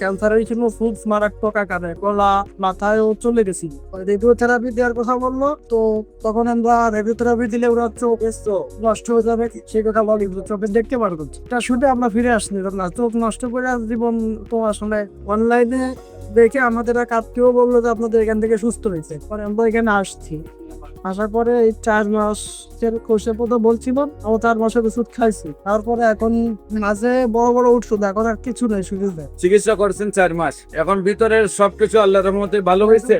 ক্যান্সারের জন্য খুব মারাত্মক আকারে গলা মাথায়ও চলে গেছি। রেডিওথেরাপি দেওয়ার কথা বললো, তো তখন আমরা রেডিওথেরাপি দিলে ওরা চোখ নষ্ট হয়ে যাবে সেই কথা বলি, চোখে দেখতে পারবো এটা শুধু আমরা ফিরে আসনি না, চোখ নষ্ট করে জীবন তো আসলে অনলাইনে দেখে আমাদের এক আত্মীয় বললো যে আপনাদের এখান থেকে সুস্থ হয়েছে, পরে আমরা এখানে আসছি। আসার পরে এই 4 মাসের কোর্সের কথা বলছিল, আমরা 4 মাসের ওষুধ খাইছি, তারপরে এখন মাঝে বড় বড় ওষুধ, এখন আর কিছু নেই, শুধু চিকিৎসা করছেন 4 মাস, এখন ভিতরের সবকিছু আল্লাহর রহমতে ভালো হয়েছে,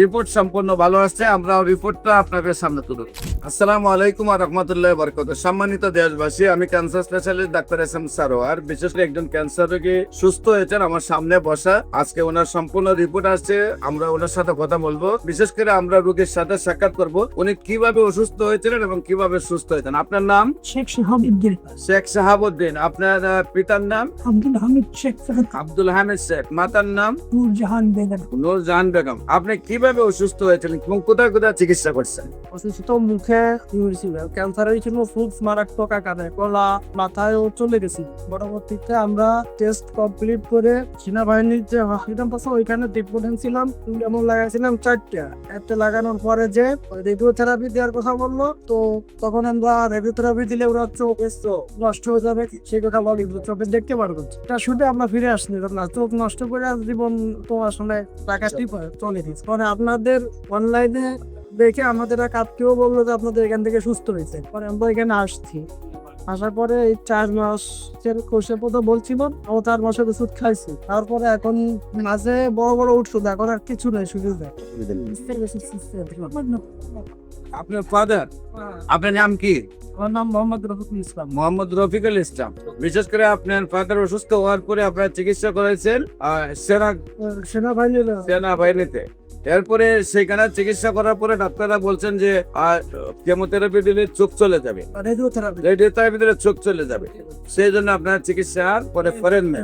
রিপোর্ট সম্পূর্ণ ভালো আসছে। আমরা রিপোর্টটা আপনাদের সামনে তুলে আসসালামু আলাইকুম ওয়া রাহমাতুল্লাহি ওয়া বারাকাতুহু। সম্মানিত দেশবাসী, আমি cancer specialist doctor S M Sarwar. বিশেষ করে একজন ক্যান্সার রোগী সুস্থ হয়েছেন আমার সামনে বসা, আজকে ওনার সম্পূর্ণ রিপোর্ট আসছে, আমরা ওনার সাথে কথা বলবো। বিশেষ করে আমরা রোগীর সাথে সাক্ষাৎ করব, উনি কিভাবে অসুস্থ হয়েছিলেন এবং কিভাবে সুস্থ হয়েছেন। আপনার নাম? শেখ শাহাবুদ্দিন। শেখ শাহাবুদ্দিন। আপনার পিতার নাম? আব্দুল হামিদ শেখ। আব্দুল হামিদ শেখ। মাতার নাম? নূরজাহান বেগম। নূরজাহান বেগম। আপনি কিভাবে অসুস্থ হয়েছিলেন এবং কোথায় কোথায় চিকিৎসা করছেন? অসুস্থ মুখে হয়েছিল, ক্যান্সারের জন্য খুব মারাত্মক আকারে গলা মাথায়ও চলে গেছি। পরবর্তীতে আমরা টেস্ট কমপ্লিট করে সেনাবাহিনীর যে হসপিটাল আছে ওইখানে ট্রিটমেন্ট ছিলাম, যেমন লাগাইছিলাম 4টা। একটা লাগানোর পরে যে রেডিওথেরাপি দেওয়ার কথা বললো, তো তখন আমরা রেডিওথেরাপি দিলে ওরা চোখ নষ্ট হয়ে যাবে সেই কথা বলি, চোখে দেখতে পারবো এটা শুধু আমরা ফিরে আসনি না, চোখ নষ্ট করে জীবন তো আসলে টাকাটি চলে দিচ্ছে। পরে আপনাদের অনলাইনে দেখে আমাদের এক আত্মীয় বললো যে আপনাদের এখান থেকে সুস্থ হয়েছে, পরে আমরা এখানে আসছি। আসার পরে এই 4 মাসের কোর্সের কথা বলছিল, আমরা 4 মাসের ওষুধ খাইছি, তারপরে এখন মাঝে বড় বড় ওষুধ, এখন আর কিছু নেই, শুধু আপনার ফাদার? আপনার নাম কি? আমার নাম মোহাম্মদ রফিকুল ইসলাম। মোহাম্মদ রফিকুল ইসলাম। বিশেষ করে আপনার ফাদার অসুস্থ হওয়ার পরে আপনার চিকিৎসা করেছেন সেনাবাহিনীতে। এরপরে সেখানে চিকিৎসা করার পরে ডাক্তাররা বলছেন যে কেমোথেরাপি দিলে চোখ চলে যাবে, রেডিওথেরাপি দিলে চোখ চলে যাবে, সেই জন্য আপনার চিকিৎসা আর পরে করেন না।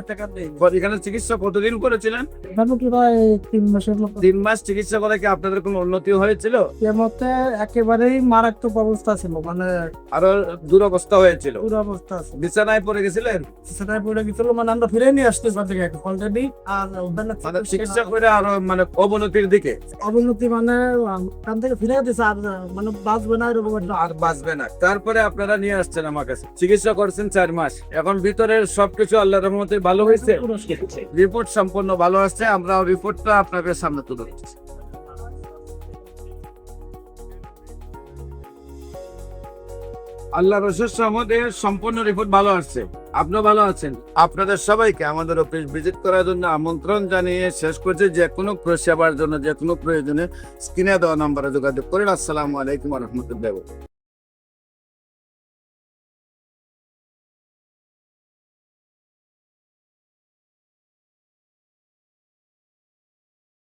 এখানে চিকিৎসা কতদিন করেছিলেন? 3 মাস চিকিৎসা করে কি আপনাদের কোনো উন্নতি হয়েছিল? কেমোতে একেবারেই মারাত্মক অবস্থা ছিল, মানে আরো দুরবস্থা হয়েছিল, দুরবস্থা আছে, বিছানায় পড়ে গেছিলেন? বিছানায় পড়ে গেছিল, মানে আমরা ফিরে নিয়ে আসতে পারছি অলরেডি। আর মানে চিকিৎসা করে আরো মানে অবনতির দিকে, অবনতি মানে ওখান থেকে ফিরে যেতেছে, আর মানে বাঁচবে না এরকম একটা। আর বাঁচবে না। তারপরে আপনারা নিয়ে আসছেন আমার কাছে, চিকিৎসা করছেন 4 মাস, এখন ভিতরের সবকিছু আল্লাহর রহমতে ভালো হয়েছে, রিপোর্ট সম্পূর্ণ ভালো আসছে। আমরা রিপোর্টটা আপনাদের সামনে তুলে দিচ্ছি। আল্লাহর অশেষ রহমতে সম্পূর্ণ রিপোর্ট ভালো আসছে, আপনিও ভালো আছেন। আপনাদের সবাইকে আমাদের অফিস ভিজিট করার জন্য আমন্ত্রণ জানিয়ে শেষ করছি। যে কোনো সেবার জন্য, যে কোনো প্রয়োজনে স্ক্রিনে দেওয়া নম্বরে যোগাযোগ করেন। আসসালামু আলাইকুম ওয়া রাহমাতুল্লাহি।